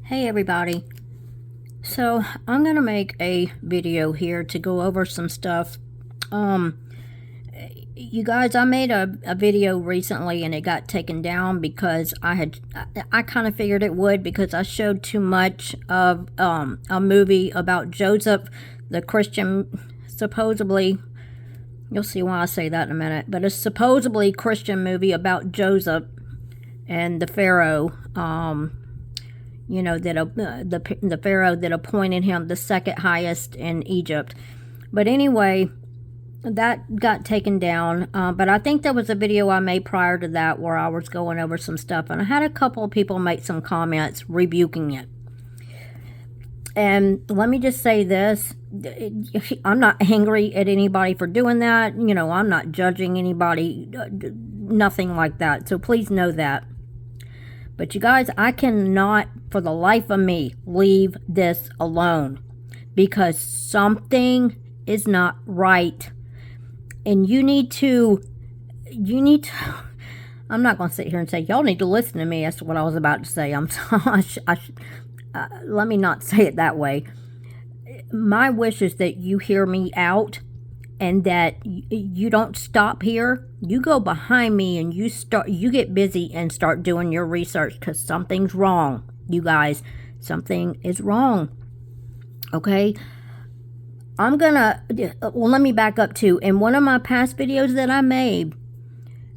Hey everybody. So I'm gonna make a video here to go over some stuff. You guys, I made a video recently and it got taken down because I kind of figured it would, because I showed too much of a movie about Joseph, the Christian, supposedly, you'll see why I say that in a minute, but a supposedly Christian movie about Joseph and the Pharaoh, the Pharaoh that appointed him the second highest in Egypt. But anyway, that got taken down. But I think there was a video I made prior to that where I was going over some stuff, and I had a couple of people make some comments rebuking it. And let me just say this, I'm not angry at anybody for doing that. I'm not judging anybody, nothing like that. So please know that. But you guys, I cannot for the life of me leave this alone, because something is not right. And you need to, I'm not going to sit here and say, y'all need to listen to me. That's what I was about to say. Let me not say it that way. My wish is that you hear me out, and that you don't stop here. You go behind me and you get busy and start doing your research, because something's wrong, you guys. Something is wrong. Okay? Let me back up too. In one of my past videos that I made,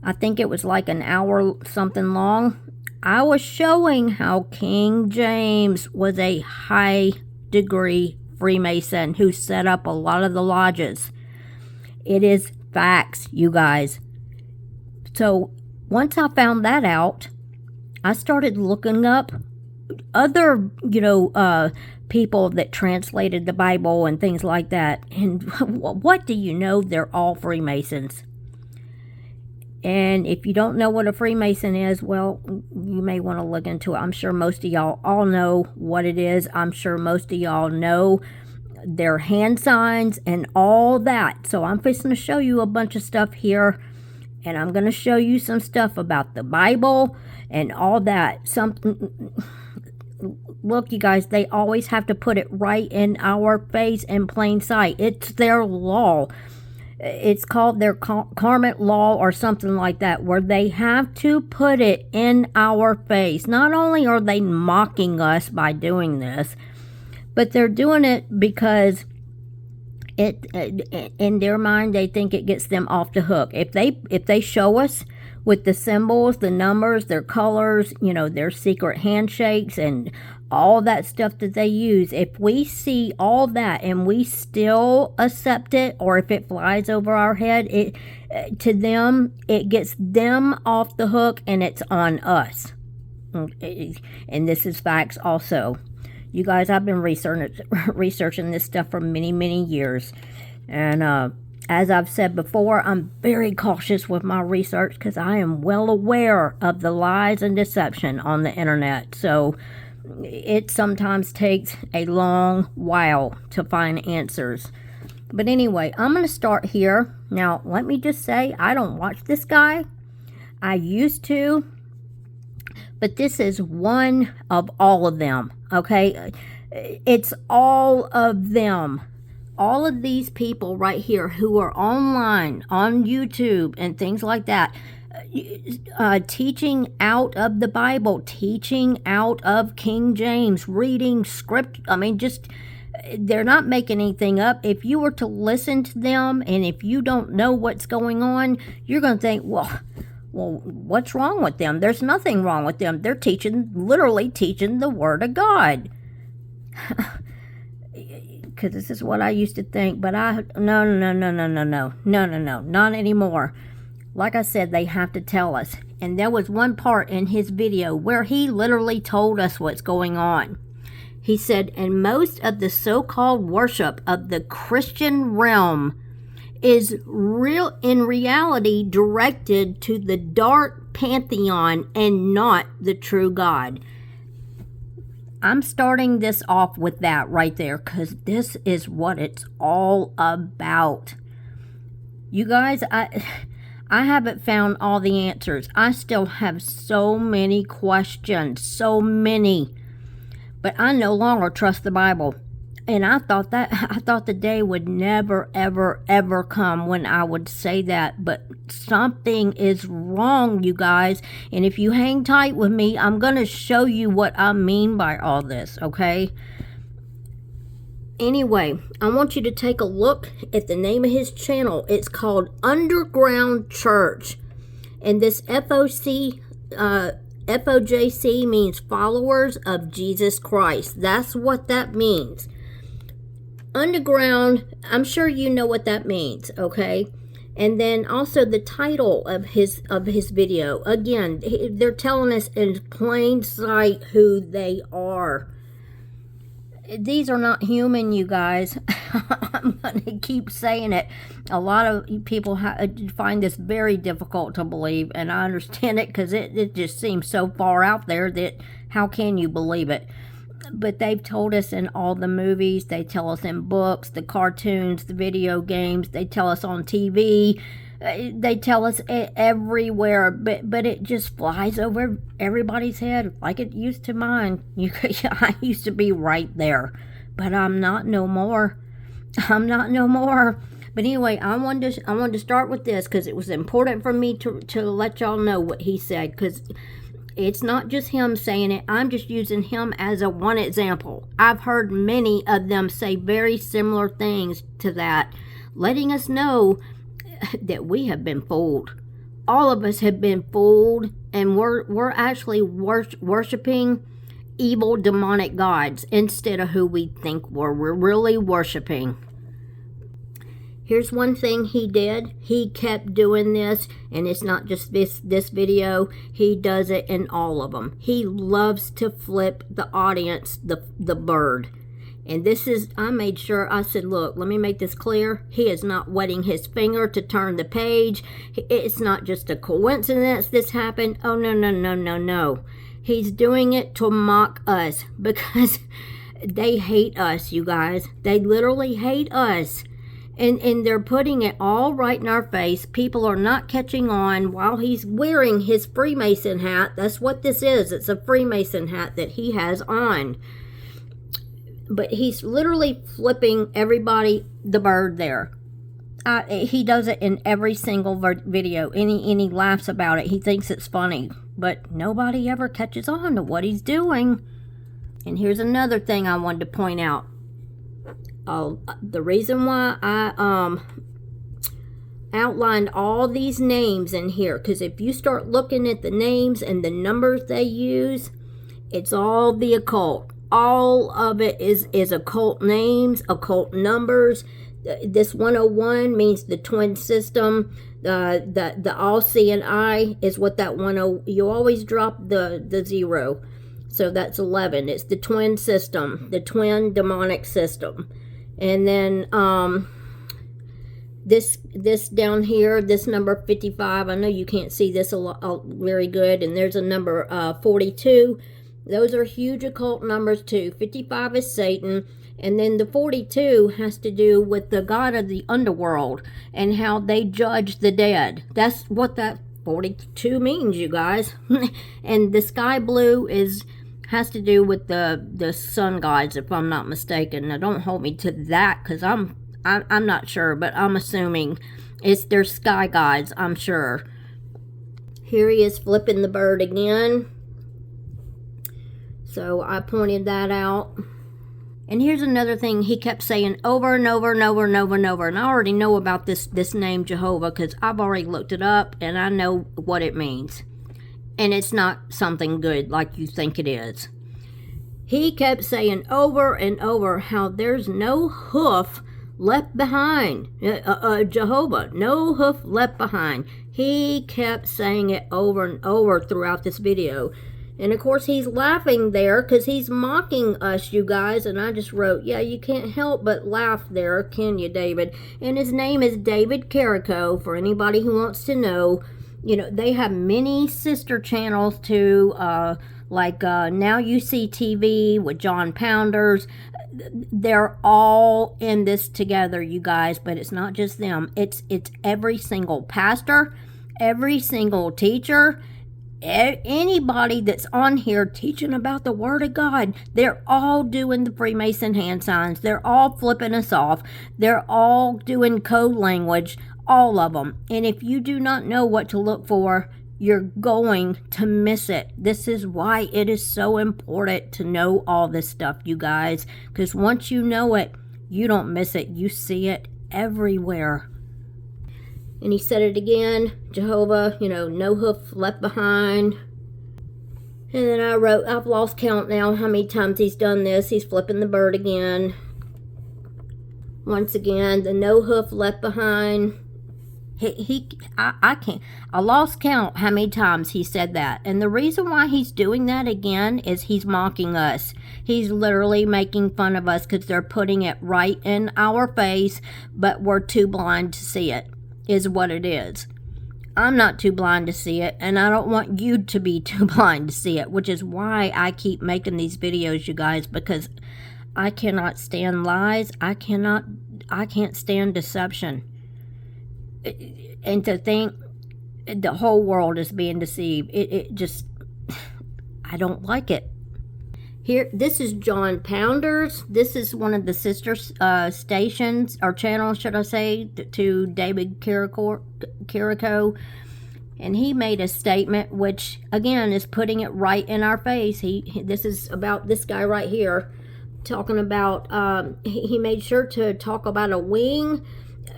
I think it was like an hour something long, I was showing how King James was a high degree Freemason who set up a lot of the lodges. It is facts, you guys. So once I found that out, I started looking up other, people that translated the Bible and things like that. And what do you know? They're all Freemasons. And if you don't know what a Freemason is, well, you may want to look into it. I'm sure most of y'all all know what it is. I'm sure most of y'all know their hand signs and all that. So I'm fixing to show you a bunch of stuff here, and I'm going to show you some stuff about the Bible and all that. Look, you guys, they always have to put it right in our face in plain sight. It's their law. It's called their Karmic law or something like that, where they have to put it in our face. Not only are they mocking us by doing this, but they're doing it because in their mind, they think it gets them off the hook. If they show us with the symbols, the numbers, their colors, their secret handshakes and all that stuff that they use, if we see all that and we still accept it, or if it flies over our head, to them, it gets them off the hook, and it's on us. And this is facts also. You guys, I've been researching this stuff for many, many years. And as I've said before, I'm very cautious with my research, because I am well aware of the lies and deception on the internet. So it sometimes takes a long while to find answers. But anyway, I'm going to start here. Now, let me just say, I don't watch this guy. I used to. But this is one of all of them, okay? It's all of them. All of these people right here who are online, on YouTube and things like that, teaching out of the Bible, teaching out of King James, reading script. They're not making anything up. If you were to listen to them, and if you don't know what's going on, you're going to think, well, what's wrong with them? There's nothing wrong with them. They're literally teaching the Word of God. Because this is what I used to think, but no, not anymore. Like I said, they have to tell us. And there was one part in his video where he literally told us what's going on. He said, and most of the so-called worship of the Christian realm is in reality directed to the dark pantheon and not the true God. I'm starting this off with that right there, because this is what it's all about. You guys, I haven't found all the answers. I still have so many questions, so many. but I no longer trust the Bible. And I thought the day would never, ever, ever come when I would say that. But something is wrong, you guys. And if you hang tight with me, I'm going to show you what I mean by all this, okay? Anyway, I want you to take a look at the name of his channel. It's called Underground Church. And this FOJC means Followers of Jesus Christ. That's what that means. Underground, I'm sure you know what that means, okay? And then also the title of his video. Again, they're telling us in plain sight who they are. These are not human, you guys. I'm going to keep saying it. A lot of people find this very difficult to believe, and I understand it because it just seems so far out there that how can you believe it? But they've told us in all the movies, they tell us in books, the cartoons, the video games, they tell us on TV, they tell us everywhere, but it just flies over everybody's head like it used to mine. I used to be right there, but I'm not no more. I'm not no more. But anyway, I wanted to start with this because it was important for me to let y'all know what he said, because it's not just him saying it. I'm just using him as a one example. I've heard many of them say very similar things to that, letting us know that we have been fooled. All of us have been fooled, and we're actually worshiping evil demonic gods instead of who we think we're really worshiping. Here's one thing he did. He kept doing this, and it's not just this video. He does it in all of them. He loves to flip the audience the bird. And this is, I made sure, I said, look, let me make this clear. He is not wetting his finger to turn the page. It's not just a coincidence this happened. Oh, no, no, no, no, no. He's doing it to mock us because they hate us, you guys. They literally hate us. And they're putting it all right in our face. People are not catching on while he's wearing his Freemason hat. That's what this is. It's a Freemason hat that he has on. But he's literally flipping everybody the bird there. He does it in every single video. And he laughs about it. He thinks it's funny. But nobody ever catches on to what he's doing. And here's another thing I wanted to point out. The reason why I outlined all these names in here, because if you start looking at the names and the numbers they use, it's all the occult. All of it is occult names, occult numbers. This 101 means the twin system. The all-seeing eye is what that 10. You always drop the 0, so that's 11. It's the twin system, the twin demonic system. And then this down here, this number 55, I know you can't see this very good, and there's a number 42. Those are huge occult numbers too. 55 is Satan, and then the 42 has to do with the god of the underworld and how they judge the dead. That's what that 42 means, you guys. And the sky blue has to do with the sun gods, if I'm not mistaken. Now, don't hold me to that, because I'm not sure, but I'm assuming it's their sky gods, I'm sure. Here he is flipping the bird again. So I pointed that out. And here's another thing he kept saying over and over and over and over and over. And I already know about this name Jehovah, because I've already looked it up and I know what it means. And it's not something good like you think it is. He kept saying over and over how there's no hoof left behind. Jehovah, no hoof left behind. He kept saying it over and over throughout this video. And of course he's laughing there because he's mocking us, you guys. And I just wrote, yeah, you can't help but laugh there, can you, David? And his name is David Carrico, for anybody who wants to know. You know, they have many sister channels too, like Now You See TV with John Pounders. They're all in this together, you guys, but it's not just them. It's every single pastor, every single teacher, Anybody that's on here teaching about the Word of God, they're all doing the Freemason hand signs. They're all flipping us off. They're all doing code language, all of them. And if you do not know what to look for, you're going to miss it. This is why it is so important to know all this stuff, you guys, because once you know it, you don't miss it. You see it everywhere. And he said it again, Jehovah, no hoof left behind. And then I wrote, I've lost count now how many times he's done this. He's flipping the bird again. Once again, the no hoof left behind. I lost count how many times he said that. And the reason why he's doing that again is he's mocking us. He's literally making fun of us because they're putting it right in our face, but we're too blind to see it. Is what it is. I'm not too blind to see it, and I don't want you to be too blind to see it, which is why I keep making these videos, you guys, because I cannot stand lies. I can't stand deception. And to think the whole world is being deceived, it just, I don't like it. Here, this is John Pounders. This is one of the sister stations, or channels, should I say, to David Carrico. And he made a statement, which, again, is putting it right in our face. This is about this guy right here, talking about, he made sure to talk about a wing.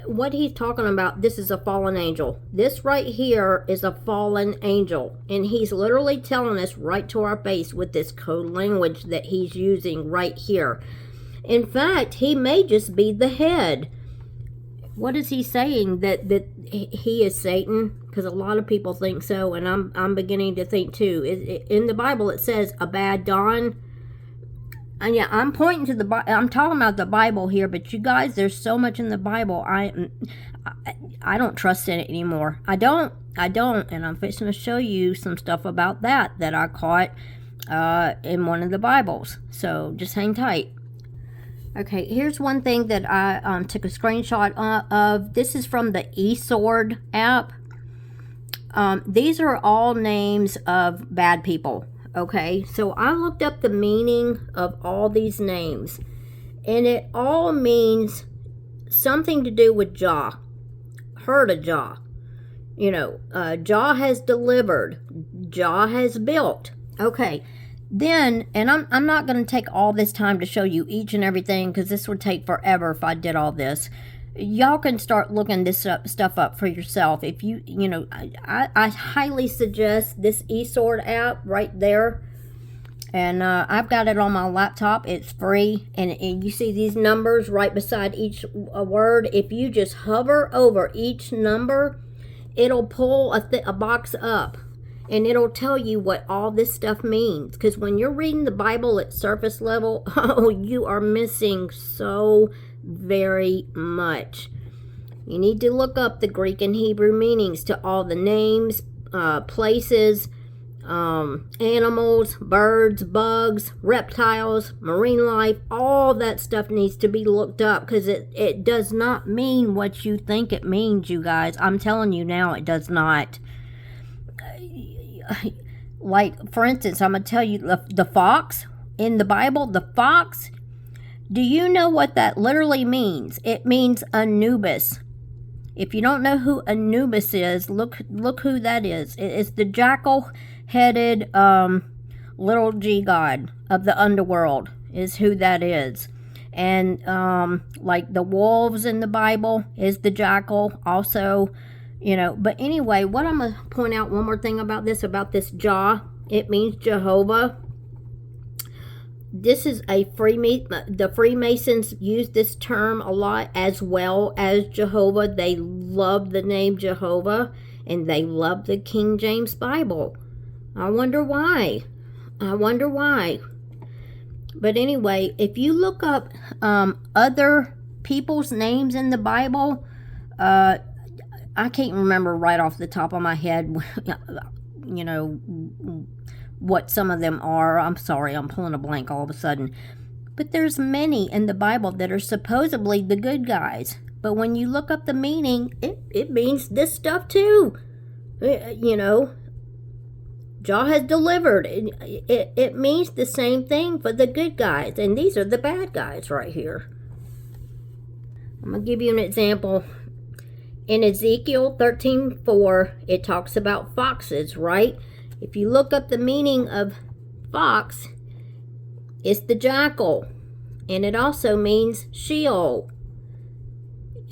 What he's talking about, this is a fallen angel. This right here is a fallen angel. And he's literally telling us right to our face with this code language that he's using right here. In fact, he may just be the head. What is he saying? That he is Satan? Because a lot of people think so, and I'm beginning to think too. In the Bible it says Abaddon. And yeah, I'm pointing to I'm talking about the Bible here, but you guys, there's so much in the Bible. I don't trust in it anymore. I don't, and I'm fixing to show you some stuff about that I caught in one of the Bibles. So just hang tight. Okay, here's one thing that I took a screenshot of. This is from the eSword app. These are all names of bad people. Okay, so I looked up the meaning of all these names, and it all means something to do with Jah. Heard of Jah. Jah has delivered. Jah has built. Okay, then, and I'm not going to take all this time to show you each and everything, because this would take forever if I did all this. Y'all can start looking this stuff up for yourself. If I highly suggest this eSword app right there. And I've got it on my laptop. It's free. And you see these numbers right beside each word. If you just hover over each number, it'll pull a box up. And it'll tell you what all this stuff means. Because when you're reading the Bible at surface level, you are missing so very much. You need to look up the Greek and Hebrew meanings to all the names, places, animals, birds, bugs, reptiles, marine life. All that stuff needs to be looked up, because it does not mean what you think it means, you guys. I'm telling you now, it does not. Like, for instance, I'm going to tell you the fox in the Bible, the fox. Do you know what that literally means? It means Anubis. If you don't know who Anubis is, look who that is. It's the jackal-headed little G god of the underworld is who that is. And like the wolves in the Bible is the jackal also, But anyway, what I'm going to point out one more thing about this Jah. It means Jehovah. This is the Freemasons use this term a lot, as well as Jehovah. They love the name Jehovah, and they love the King James Bible. I wonder why. But anyway, if you look up other people's names in the Bible, I can't remember right off the top of my head, what some of them are. I'm sorry, I'm pulling a blank all of a sudden. But there's many in the Bible that are supposedly the good guys. But when you look up the meaning, it means this stuff too. Jah has delivered. It means the same thing for the good guys, and these are the bad guys right here. I'm going to give you an example. In Ezekiel 13:4, it talks about foxes, right? If you look up the meaning of fox, it's the jackal, and it also means Sheol.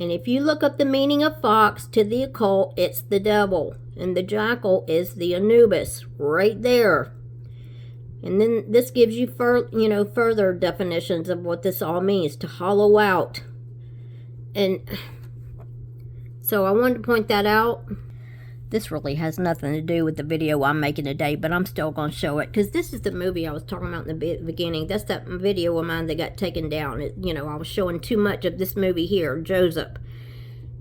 And if you look up the meaning of fox to the occult, it's the devil, and the jackal is the Anubis, right there. And then this gives you further definitions of what this all means, to hollow out. And so I wanted to point that out. This really has nothing to do with the video I'm making today, but I'm still going to show it, because this is the movie I was talking about in the beginning. That's that video of mine that got taken down. I was showing too much of this movie here, Joseph.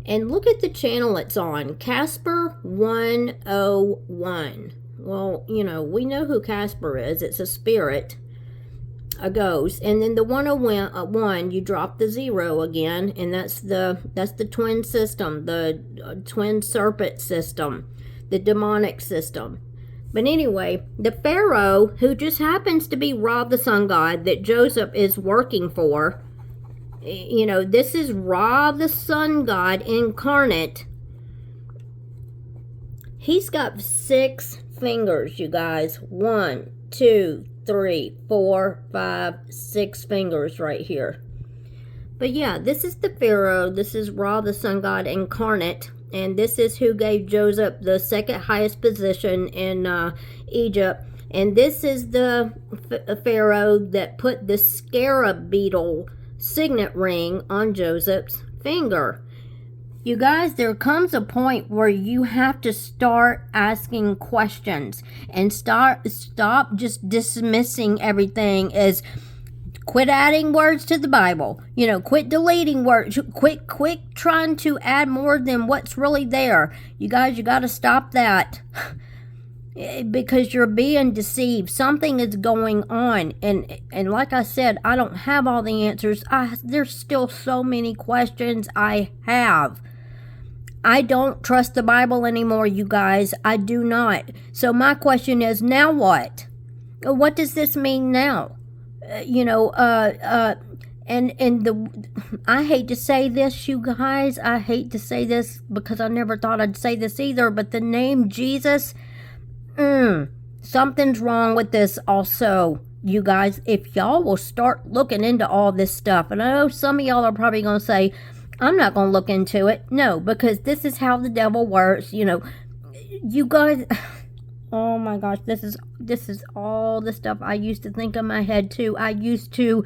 And look at the channel it's on, Casper 101. Well, we know who Casper is. It's a spirit, a ghost. And then the 101, you drop the 0 again, and that's the twin system, the twin serpent system, the demonic system. But anyway, the Pharaoh, who just happens to be Ra the sun god that Joseph is working for, this is Ra the sun god incarnate. He's got 6 fingers, you guys. 1, 2, 3, 4, 5, 6 fingers right here. But yeah, this is the Pharaoh. This is Ra the sun god incarnate, and this is who gave Joseph the second highest position in Egypt. And this is the Pharaoh that put the scarab beetle signet ring on Joseph's finger. You guys, there comes a point where you have to start asking questions and stop just dismissing everything as quit adding words to the Bible. Quit deleting words. Quit trying to add more than what's really there. You guys, you got to stop that. Because you're being deceived. Something is going on, and like I said, I don't have all the answers. There's still so many questions I have. I don't trust the Bible anymore, you guys. I do not. So my question is, now what? What does this mean now? I hate to say this, you guys. I hate to say this because I never thought I'd say this either, but the name Jesus, something's wrong with this also, you guys. If y'all will start looking into all this stuff, and I know some of y'all are probably going to say, I'm not going to look into it. No, because this is how the devil works. You guys, oh my gosh, this is all the stuff I used to think in my head too. I used to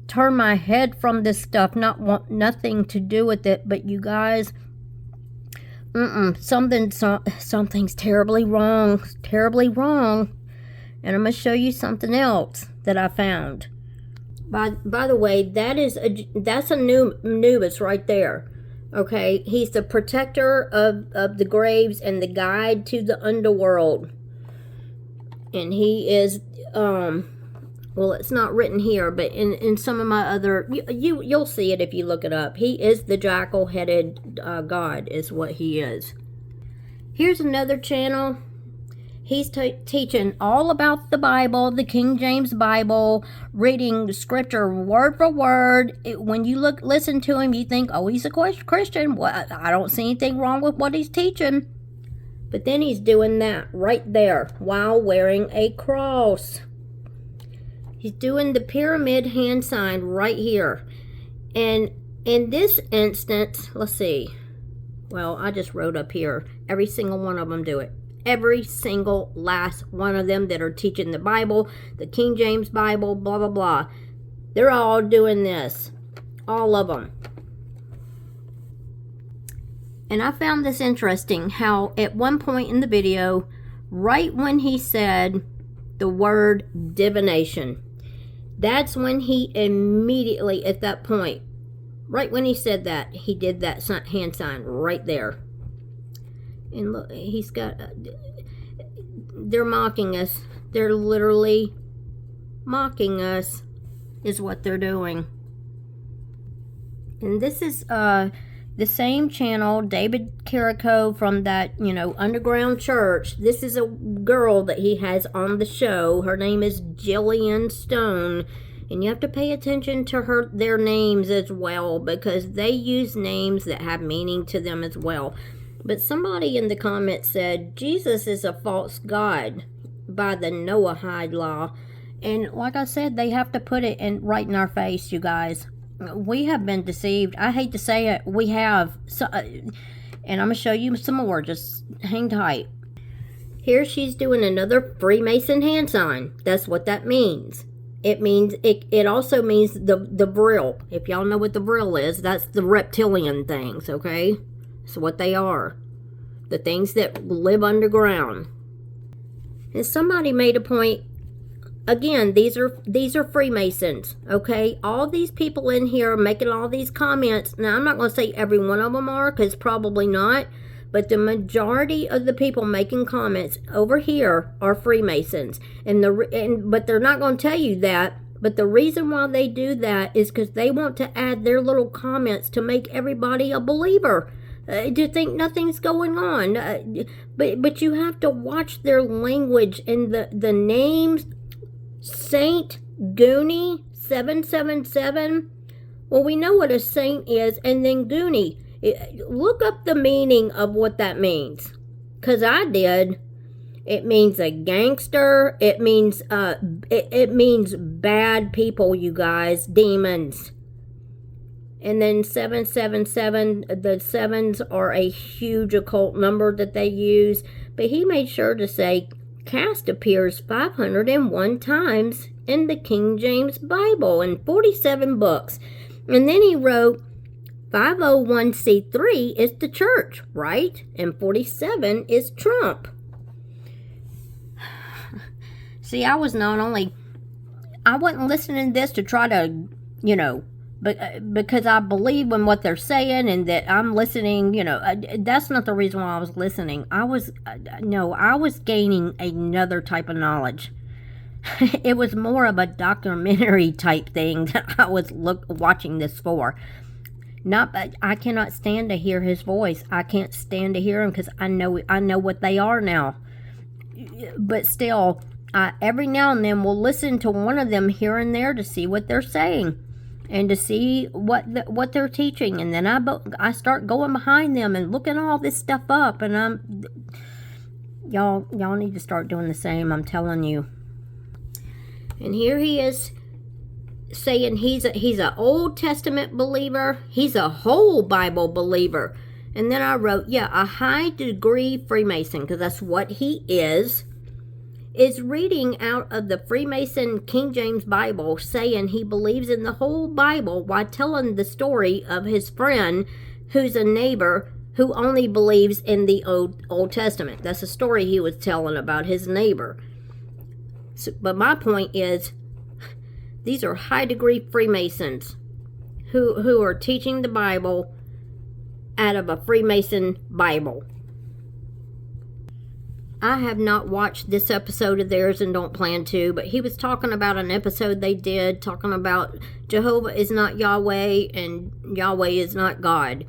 turn my head from this stuff, not want nothing to do with it. But you guys, something's terribly wrong, and I'm gonna show you something else that I found. By the way, that's Anubis right there. Okay, he's the protector of the graves and the guide to the underworld, and he is well, it's not written here, but in some of my other, you'll see it if you look it up. He is the jackal-headed god, is what he is. Here's another channel. He's teaching all about the Bible, the King James Bible, reading scripture word for word. When you listen to him, you think, oh, he's a Christian. Well, I don't see anything wrong with what he's teaching. But then he's doing that right there while wearing a cross. He's doing the pyramid hand sign right here. And in this instance, let's see. Well, I just wrote up here. Every single one of them do it. Every single last one of them that are teaching the Bible, the King James Bible, blah, blah, blah. They're all doing this. All of them. And I found this interesting, how at one point in the video, right when he said the word divination, that's when he immediately, at that point, right when he said that, he did that hand sign right there. And look, he's got, they're mocking us. They're literally mocking us, is what they're doing. And this is the same channel, David Carrico from that, underground church. This is a girl that he has on the show. Her name is Jillian Stone. And you have to pay attention to their names as well, because they use names that have meaning to them as well. But somebody in the comments said, Jesus is a false god by the Noahide law. And like I said, they have to put it right in our face, you guys. We have been deceived. I hate to say it. We have. So, and I'm going to show you some more. Just hang tight. Here she's doing another Freemason hand sign. That's what that means. It means, it also means the Vril. If y'all know what the Vril is, that's the reptilian things, okay? That's what they are. The things that live underground. And somebody made a point. Again, these are Freemasons, okay? All these people in here making all these comments. Now, I'm not going to say every one of them are, because probably not. But the majority of the people making comments over here are Freemasons. But they're not going to tell you that. But the reason why they do that is because they want to add their little comments to make everybody a believer. To think nothing's going on. But you have to watch their language and the names. Saint Goonie 777. Well, we know what a saint is. And then Goonie. Look up the meaning of what that means. Because I did. It means a gangster. It means it means bad people, you guys. Demons. And then 777, the sevens are a huge occult number that they use. But he made sure to say, cast appears 501 times in the King James Bible in 47 books. And then he wrote, 501c3 is the church, right? And 47 is Trump. See, I wasn't listening to this to try to, because I believe in what they're saying and that I'm listening, that's not the reason why I was listening. I was gaining another type of knowledge. It was more of a documentary type thing that I was watching this for. I cannot stand to hear his voice. I can't stand to hear him because I know what they are now. But still, I every now and then will listen to one of them here and there to see what they're saying and to see what they're teaching. And then I start going behind them and looking all this stuff up. And y'all need to start doing the same. I'm telling you. And here he is, saying he's an Old Testament believer. He's a whole Bible believer. And then I wrote, a high degree Freemason, because that's what he is reading out of the Freemason King James Bible, saying he believes in the whole Bible while telling the story of his friend who's a neighbor who only believes in the Old Testament. That's a story he was telling about his neighbor. But my point is, these are high-degree Freemasons who are teaching the Bible out of a Freemason Bible. I have not watched this episode of theirs and don't plan to, but he was talking about an episode they did, talking about Jehovah is not Yahweh and Yahweh is not God.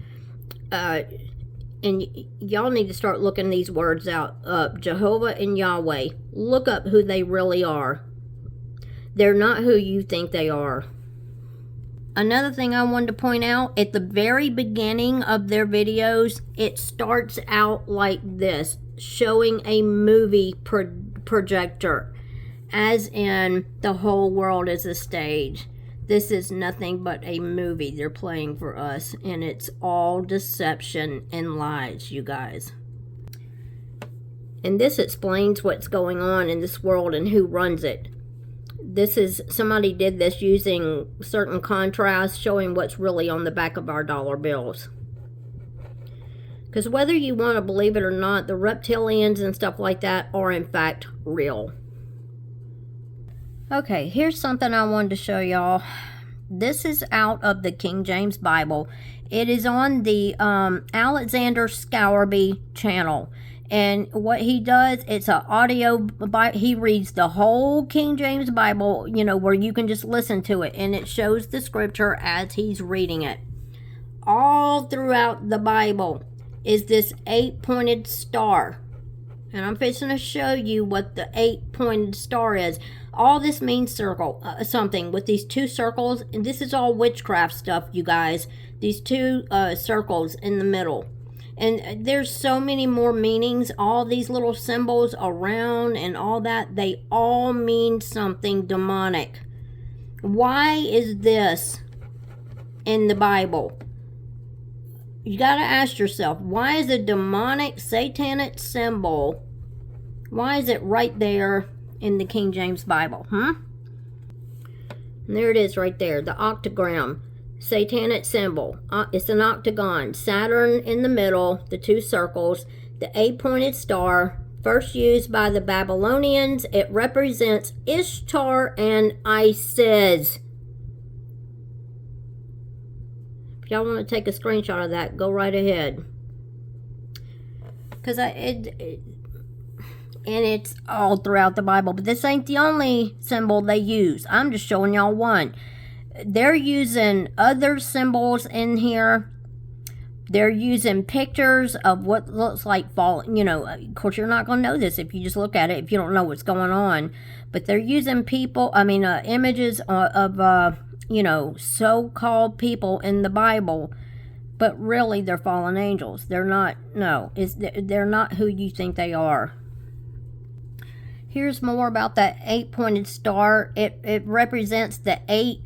And y'all need to start looking these words up. Jehovah and Yahweh. Look up who they really are. They're not who you think they are. Another thing I wanted to point out, at the very beginning of their videos, it starts out like this, showing a movie projector, as in the whole world is a stage. This is nothing but a movie they're playing for us, and it's all deception and lies, you guys. And this explains what's going on in this world and who runs it. Somebody did this using certain contrast, showing what's really on the back of our dollar bills. Because whether you want to believe it or not, the reptilians and stuff like that are in fact real. Okay, here's something I wanted to show y'all. This is out of the King James Bible. It is on the Alexander Scourby channel. And what he does, it's an audio, he reads the whole King James Bible, where you can just listen to it. And it shows the scripture as he's reading it. all throughout the Bible is this 8-pointed star. And I'm fixing to show you what the 8-pointed star is. All this means something with these 2 circles. And this is all witchcraft stuff, you guys. These 2 circles in the middle. And there's so many more meanings. All these little symbols around and all that, they all mean something demonic. Why is this in the Bible? You got to ask yourself, why is a demonic, satanic symbol, why is it right there in the King James Bible? And there it is right there, the octagram, satanic symbol. It's an octagon, Saturn in the middle, the 2 circles, the 8-pointed star, first used by the Babylonians. It represents Ishtar and Isis. If y'all want to take a screenshot of that, go right ahead. Because and it's all throughout the Bible. But this ain't the only symbol they use. I'm just showing y'all one. They're using other symbols in here. They're using pictures of what looks like fall. You know, of course, you're not going to know this if you just look at it, if you don't know what's going on. But they're using images of you know, so-called people in the Bible, but really they're fallen angels. They're not, no, they're not who you think they are. Here's more about that 8-pointed star. It represents the 8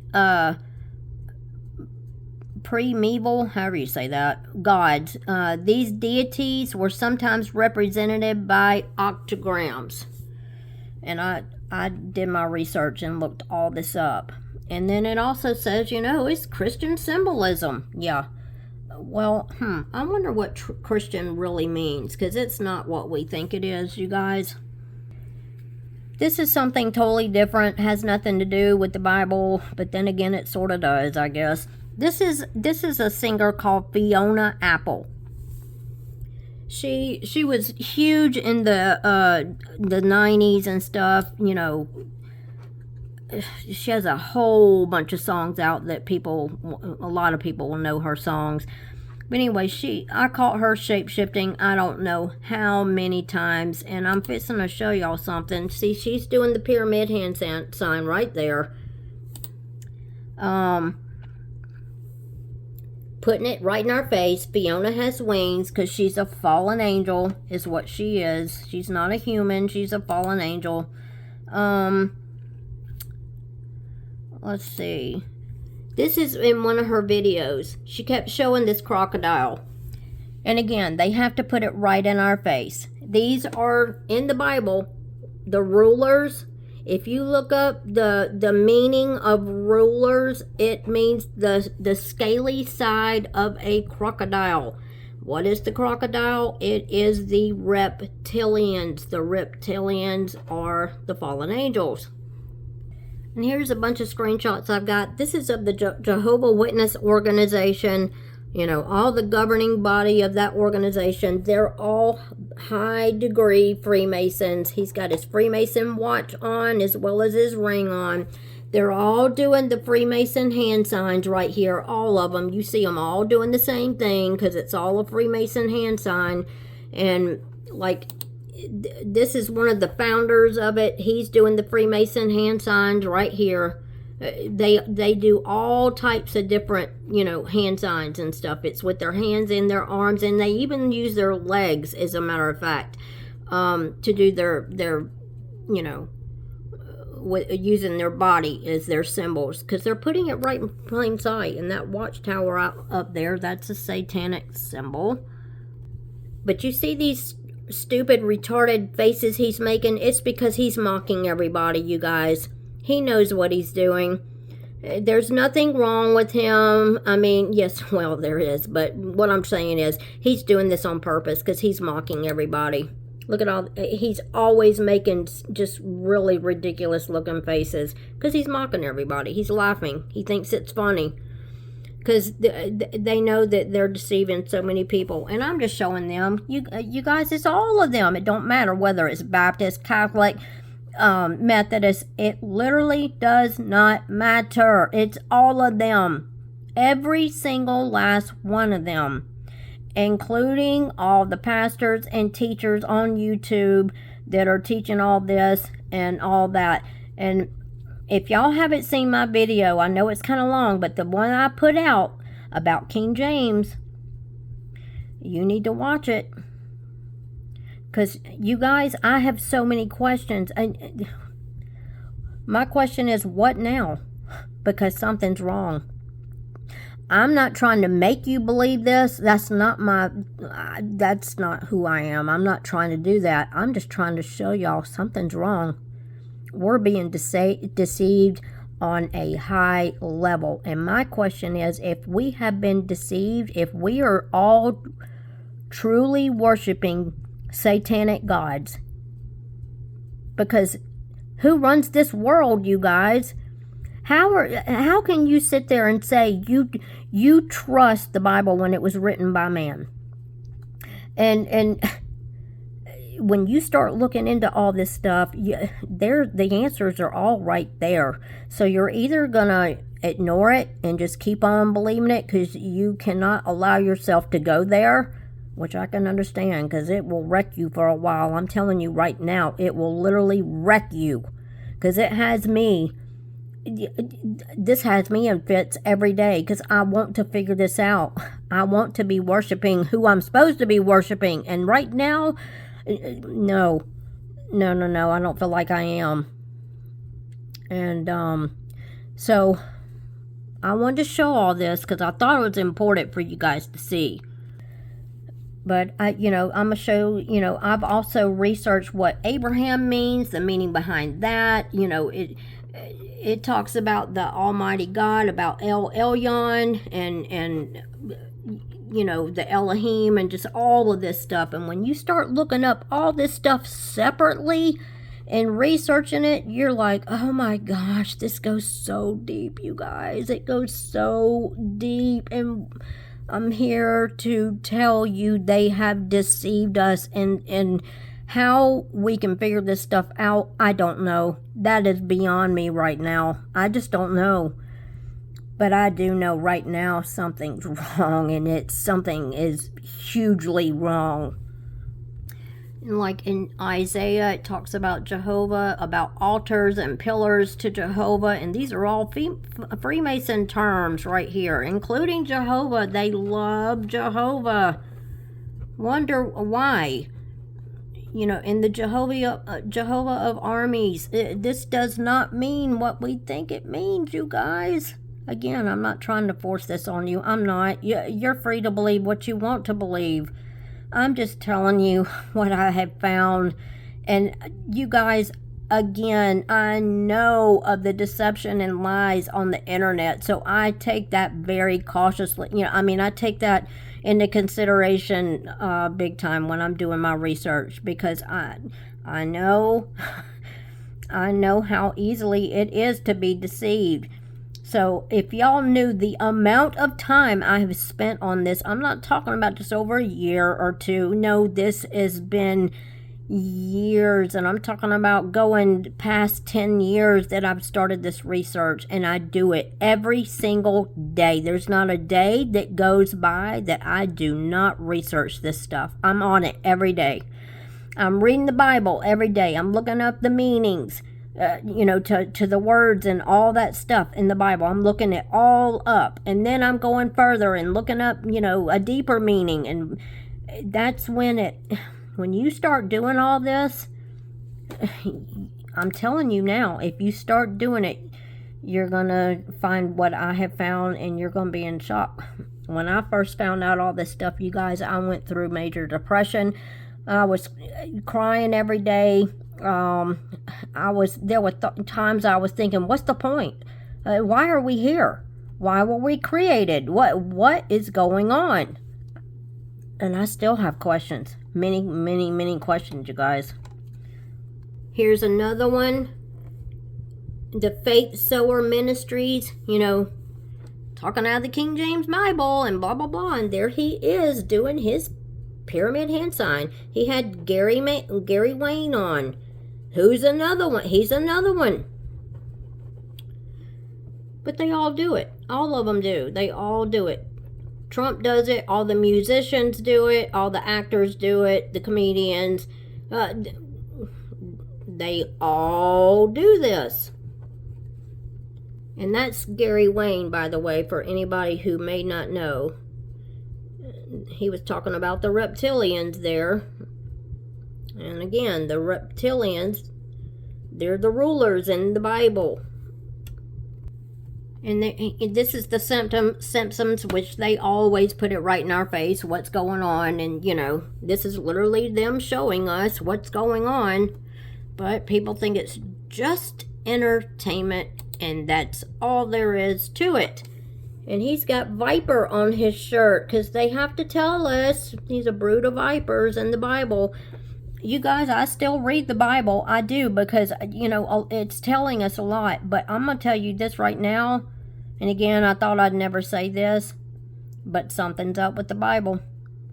primeval, however you say that, gods. These deities were sometimes represented by octograms. And I did my research and looked all this up. And then it also says, you know, it's Christian symbolism. Yeah. Well, I wonder what Christian really means, because it's not what we think it is, you guys. This is something totally different, has nothing to do with the Bible, but then again, it sort of does, I guess. This is a singer called Fiona Apple. She was huge in the 90s and stuff, you know. She has a whole bunch of songs out that a lot of people will know her songs. But anyway, I caught her shape-shifting I don't know how many times, and I'm fixing to show y'all something. See, she's doing the pyramid hand sign right there. Putting it right in our face. Fiona has wings because she's a fallen angel is what she is. She's not a human. She's a fallen angel. Let's see. This is in one of her videos. She kept showing this crocodile. And again, they have to put it right in our face. These are, in the Bible, the rulers. If you look up the meaning of rulers, it means the scaly side of a crocodile. What is the crocodile? It is the reptilians. The reptilians are the fallen angels. And here's a bunch of screenshots I've got. This is of the Jehovah's Witness organization. You know, all the governing body of that organization. They're all high degree Freemasons. He's got his Freemason watch on as well as his ring on. They're all doing the Freemason hand signs right here. All of them. You see them all doing the same thing because it's all a Freemason hand sign. And like, this is one of the founders of it. He's doing the Freemason hand signs right here. They do all types of different, you know, hand signs and stuff. It's with their hands and their arms, and they even use their legs, as a matter of fact, to do their you know, using their body as their symbols, because they're putting it right in plain sight. And that watchtower up there, that's a satanic symbol. But you see these stupid, retarded faces he's making? It's because he's mocking everybody, you guys. He knows what he's doing. There's nothing wrong with him. I mean, yes, well, there is. But what I'm saying is, he's doing this on purpose because he's mocking everybody. Look at all, he's always making just really ridiculous looking faces because he's mocking everybody. He's laughing. He thinks it's funny because they know that they're deceiving so many people. And I'm just showing them, you guys, it's all of them. It don't matter whether it's Baptist, Catholic, Methodist. It literally does not matter. It's all of them. Every single last one of them, including all the pastors and teachers on YouTube that are teaching all this and all that. And if y'all haven't seen my video, I know it's kind of long, but the one I put out about King James, you need to watch it. Because you guys, I have so many questions. And my question is, what now? Because something's wrong. I'm not trying to make you believe this. That's not who I am. I'm not trying to do that. I'm just trying to show y'all something's wrong. We're being deceived on a high level. And my question is, if we have been deceived, if we are all truly worshiping satanic gods, because who runs this world, you guys? How can you sit there and say you trust the Bible when it was written by man? And when you start looking into all this stuff, the answers are all right there. So you're either gonna ignore it and just keep on believing it because you cannot allow yourself to go there, which I can understand because it will wreck you for a while. I'm telling you right now, it will literally wreck you because it has me. This has me in fits every day because I want to figure this out. I want to be worshiping who I'm supposed to be worshiping. And right now, no, I don't feel like I am. And so I wanted to show all this because I thought it was important for you guys to see. But I'm going to show, I've also researched what Abraham means, the meaning behind that. It talks about the Almighty God, about El Elyon, and the Elohim, and just all of this stuff. And when you start looking up all this stuff separately and researching it, you're like, oh my gosh, this goes so deep, you guys. It goes so deep. And I'm here to tell you they have deceived us, and how we can figure this stuff out, I don't know. That is beyond me right now. I just don't know. But I do know right now something's wrong, and something is hugely wrong. Like in Isaiah, it talks about Jehovah, about altars and pillars to Jehovah, and these are all Freemason terms right here, including Jehovah. They love Jehovah. Wonder why. In the Jehovah of armies, this does not mean what we think it means, you guys. Again, I'm not trying to force this on you. I'm not. You're free to believe what you want to believe. I'm just telling you what I have found. And you guys, again, I know of the deception and lies on the internet, so I take that very cautiously. I take that into consideration big time when I'm doing my research, because I know how easily it is to be deceived. So if y'all knew the amount of time I have spent on this, I'm not talking about just over a year or two. No, this has been years, and I'm talking about going past 10 years that I've started this research, and I do it every single day. There's not a day that goes by that I do not research this stuff. I'm on it every day. I'm reading the Bible every day. I'm looking up the meanings, to the words and all that stuff in the Bible. I'm looking it all up, and then I'm going further and looking up, a deeper meaning, and that's when you start doing all this, I'm telling you now, if you start doing it, you're going to find what I have found, and you're going to be in shock. When I first found out all this stuff, you guys, I went through major depression. I was crying every day. There were times I was thinking, what's the point? Why are we here? Why were we created? What is going on? And I still have questions. Many, many, many questions, you guys. Here's another one. The Faith Sower Ministries, talking out of the King James Bible and blah, blah, blah. And there he is doing his pyramid hand sign. He had Gary Wayne on. Who's another one? He's another one. But they all do it. All of them do. They all do it. Trump does it. All the musicians do it. All the actors do it. The comedians. They all do this. And that's Gary Wayne, by the way, for anybody who may not know. He was talking about the reptilians there. And again, the reptilians, they're the rulers in the Bible. And this is the symptoms, which they always put it right in our face, what's going on. And, this is literally them showing us what's going on. But people think it's just entertainment, and that's all there is to it. And he's got viper on his shirt, because they have to tell us he's a brood of vipers in the Bible. You guys, I still read the Bible. I do, because, it's telling us a lot. But I'm going to tell you this right now. And again, I thought I'd never say this, but something's up with the Bible.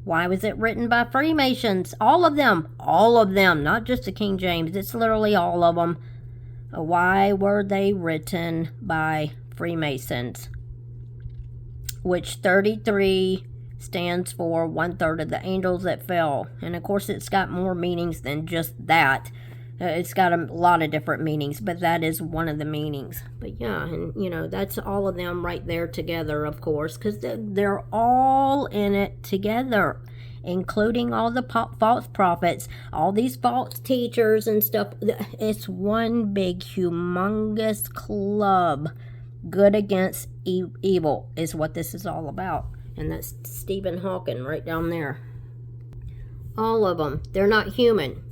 Why was it written by Freemasons? All of them, not just the King James. It's literally all of them. Why were they written by Freemasons? Which 33 stands for 1/3 of the angels that fell. And of course, it's got more meanings than just that. It's got a lot of different meanings, but that is one of the meanings. But yeah, and that's all of them right there together, of course, because they're all in it together, including all the false prophets, all these false teachers and stuff. It's one big, humongous club. Good against evil is what this is all about. And that's Stephen Hawking right down there. All of them. They're not human.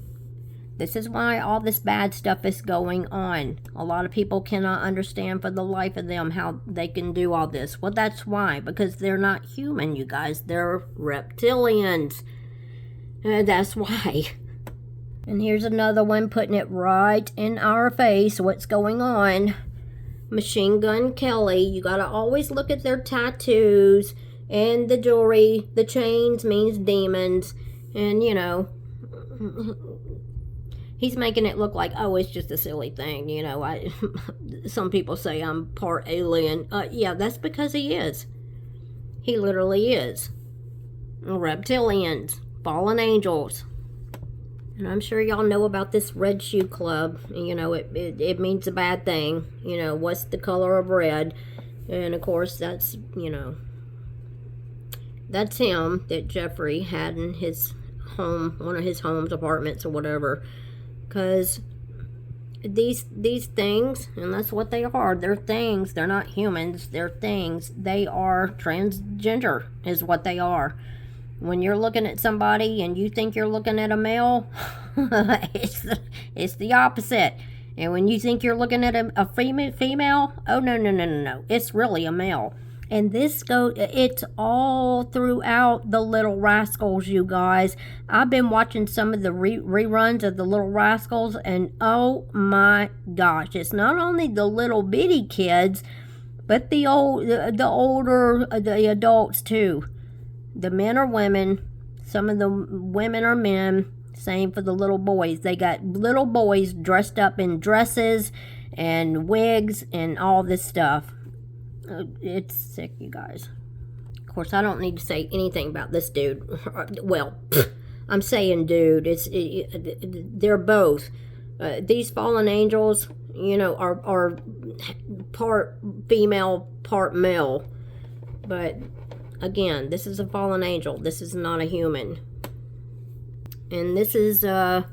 This is why all this bad stuff is going on. A lot of people cannot understand for the life of them how they can do all this. Well, that's why. Because they're not human, you guys. They're reptilians. That's why. And here's another one putting it right in our face. What's going on? Machine Gun Kelly. You got to always look at their tattoos and the jewelry. The chains means demons. And, he's making it look like, oh, it's just a silly thing. Some people say I'm part alien. Yeah, that's because he is. He literally is. Reptilians, fallen angels. And I'm sure y'all know about this Red Shoe Club. It means a bad thing. What's the color of red? And of course, that's him that Jeffrey had in his home, one of his homes, apartments, or whatever. Because these things, and that's what they are, they're things. They're not humans. They're things. They are transgender is what they are. When you're looking at somebody and you think you're looking at a male, it's the opposite. And when you think you're looking at a female, oh, no. It's really a male. And it's all throughout the Little Rascals, you guys. I've been watching some of the reruns of the Little Rascals, and oh my gosh, it's not only the little bitty kids, but the older, the adults too. The men are women. Some of the women are men. Same for the little boys. They got little boys dressed up in dresses and wigs and all this stuff. It's sick, you guys. Of course, I don't need to say anything about this dude. Well, I'm saying dude. They're both. These fallen angels, are part female, part male. But again, this is a fallen angel. This is not a human. And this is a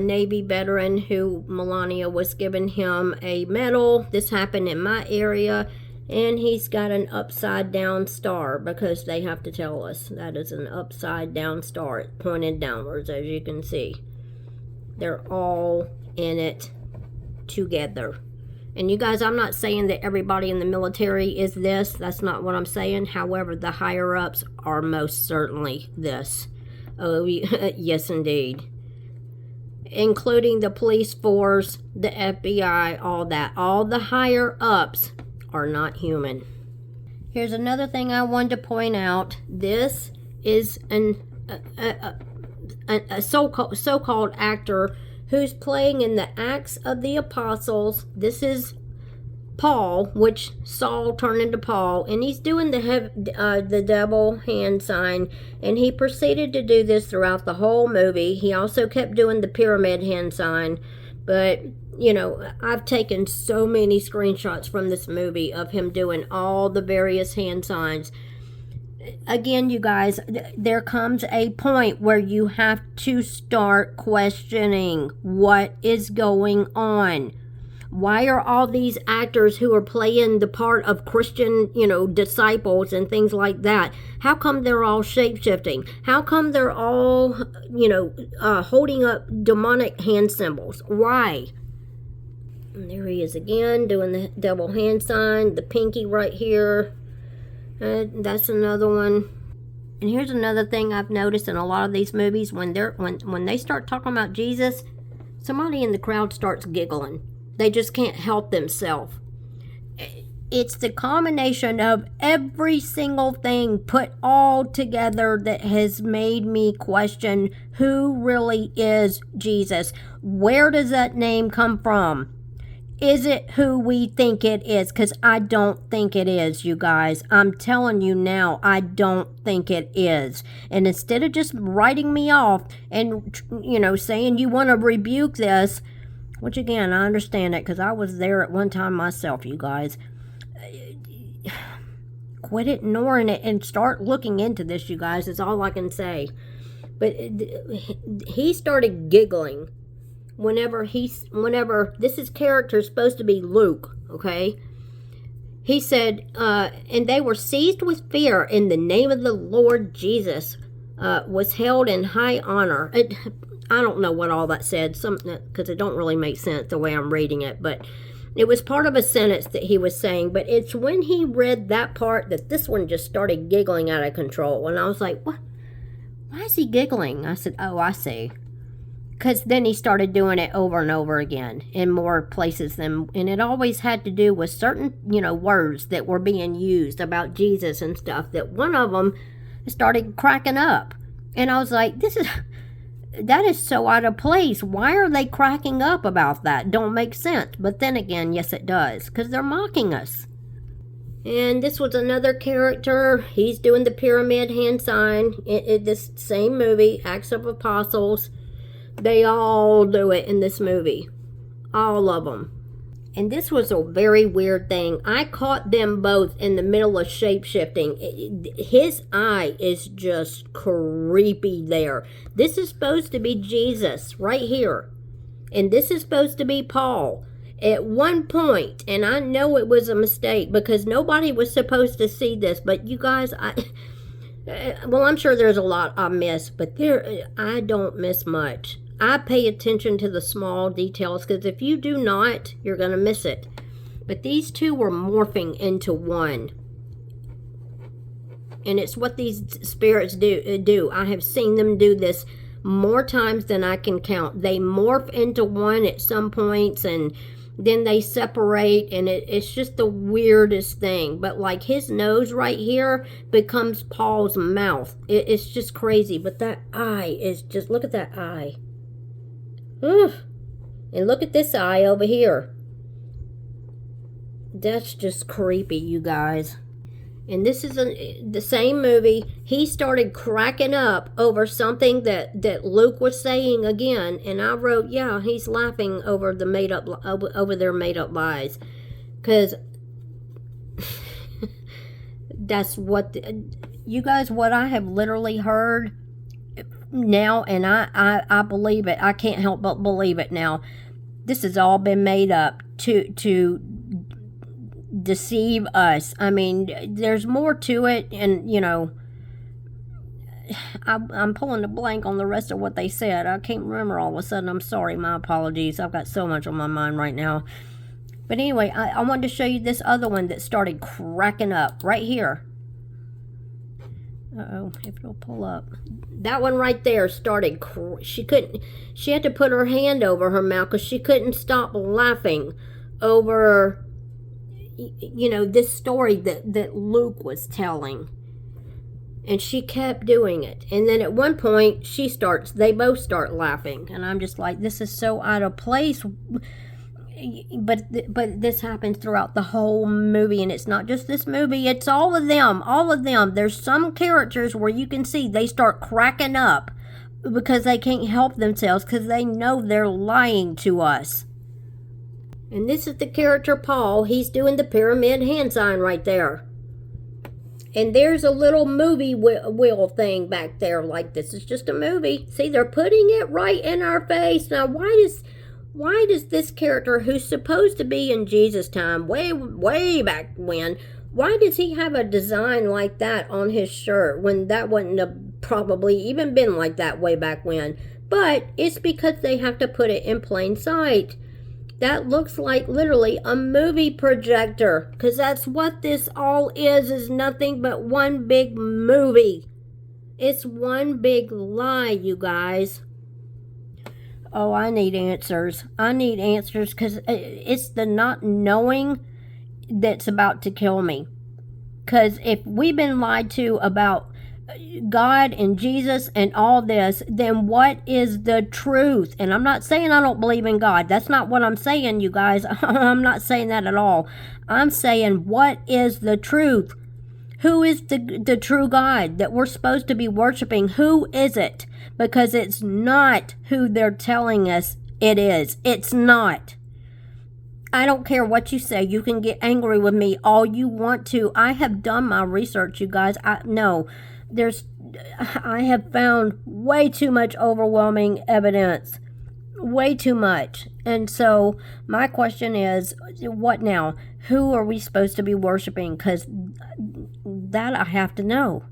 Navy veteran who Melania was giving him a medal. This happened in my area, and he's got an upside down star, because they have to tell us that is an upside down star. It pointed downwards, as you can see. They're all in it together. And you guys, I'm not saying that everybody in the military is this. That's not what I'm saying. However, the higher ups are most certainly this. Oh, yes, indeed. Including the police force, the FBI, all that. All the higher ups are not human. Here's another thing I wanted to point out. This is a so-called actor who's playing in the Acts of the Apostles. This is Paul, which Saul turned into Paul, and he's doing the devil hand sign, and he proceeded to do this throughout the whole movie. He also kept doing the pyramid hand sign, but you know, I've taken so many screenshots from this movie of him doing all the various hand signs. Again, you guys, there comes a point where you have to start questioning what is going on. Why are all these actors who are playing the part of Christian, disciples and things like that, how come they're all shape-shifting? How come they're all, holding up demonic hand symbols? Why? And there he is again, doing the devil hand sign, the pinky right here. That's another one. And here's another thing I've noticed in a lot of these movies, when they start talking about Jesus, somebody in the crowd starts giggling. They just can't help themselves. It's the combination of every single thing put all together that has made me question who really is Jesus. Where does that name come from? Is it who we think it is? Because I don't think it is, you guys. I'm telling you now, I don't think it is. And instead of just writing me off and, saying you want to rebuke this, which again, I understand it because I was there at one time myself, you guys. Quit ignoring it and start looking into this, you guys, is all I can say. But he started giggling whenever this is character supposed to be Luke, okay? He said, and they were seized with fear in the name of the Lord Jesus, was held in high honor. I don't know what all that said, because it don't really make sense the way I'm reading it, but it was part of a sentence that he was saying. But it's when he read that part that this one just started giggling out of control. And I was like, what? Why is he giggling? I said, oh, I see. Because then he started doing it over and over again in more places and it always had to do with certain, words that were being used about Jesus and stuff, that one of them started cracking up. And I was like, that is so out of place. Why are they cracking up about that? Don't make sense. But then again, yes, it does, because they're mocking us. And this was another character. He's doing the pyramid hand sign in this same movie, Acts of Apostles. They all do it in this movie. All of them. And this was a very weird thing. I caught them both in the middle of shape-shifting. His eye is just creepy there. This is supposed to be Jesus right here. And this is supposed to be Paul. At one point, and I know it was a mistake because nobody was supposed to see this, but you guys, I'm sure there's a lot I miss, but I don't miss much. I pay attention to the small details because if you do not, you're going to miss it. But these two were morphing into one. And it's what these spirits do. I have seen them do this more times than I can count. They morph into one at some points and then they separate, and it's just the weirdest thing. But like his nose right here becomes Paul's mouth. It's just crazy. But that eye is just, look at that eye. Ugh. And look at this eye over here. That's just creepy, you guys. And this is the same movie. He started cracking up over something that Luke was saying again, and I wrote, yeah, he's laughing over their made up lies, because that's what you guys. What I have literally heard now, and I believe it. I can't help but believe it now. This has all been made up to deceive us. I mean, there's more to it, and I'm pulling a blank on the rest of what they said. I can't remember all of a sudden. I'm sorry, my apologies. I've got so much on my mind right now. But anyway, I wanted to show you this other one that started cracking up right here. Uh-oh, if it'll pull up. That one right there started, she had to put her hand over her mouth because she couldn't stop laughing over, this story that Luke was telling. And she kept doing it. And then at one point, they both start laughing. And I'm just like, this is so out of place. But this happens throughout the whole movie. And it's not just this movie, it's all of them. All of them. There's some characters where you can see they start cracking up because they can't help themselves because they know they're lying to us. And this is the character Paul. He's doing the pyramid hand sign right there. And there's a little movie wheel thing back there, like this is just a movie. See, they're putting it right in our face. Now, why does this character, who's supposed to be in Jesus' time, way back when, why does he have a design like that on his shirt when that wouldn't have probably even been like that way back when? But it's because they have to put it in plain sight. That looks like literally a movie projector, because that's what this all is nothing but one big movie. It's one big lie, you guys. Oh, I need answers. I need answers because it's the not knowing that's about to kill me. Because if we've been lied to about God and Jesus and all this, then what is the truth? And I'm not saying I don't believe in God. That's not what I'm saying, you guys. I'm not saying that at all. I'm saying, what is the truth? Who is the true God that we're supposed to be worshiping? Who is it? Because it's not who they're telling us it is. It's not. I don't care what you say. You can get angry with me all you want to. I have done my research, you guys. I have found way too much overwhelming evidence. Way too much. And so my question is, what now? Who are we supposed to be worshiping? Because that I have to know.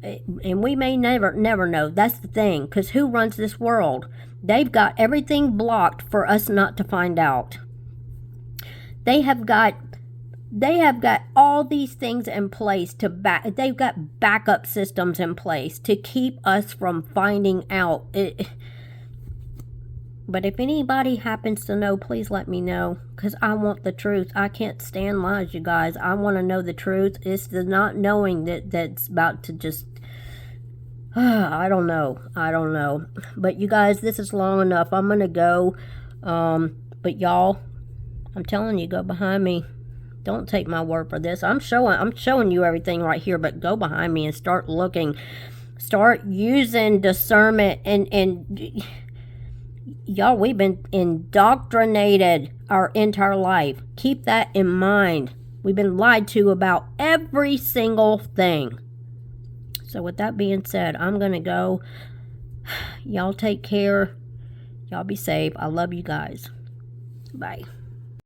And we may never know. That's the thing. Because who runs this world? They've got everything blocked for us not to find out. They have got all these things in place they've got backup systems in place to keep us from finding out. But if anybody happens to know, please let me know, because I want the truth. I can't stand lies, you guys. I want to know the truth. It's the not knowing that's about to just... I don't know. But you guys, this is long enough. I'm going to go. But y'all, I'm telling you, go behind me. Don't take my word for this. I'm showing you everything right here, but go behind me and start looking. Start using discernment and y'all, we've been indoctrinated our entire life. Keep that in mind. We've been lied to about every single thing. So with that being said, I'm going to go. Y'all take care. Y'all be safe. I love you guys. Bye.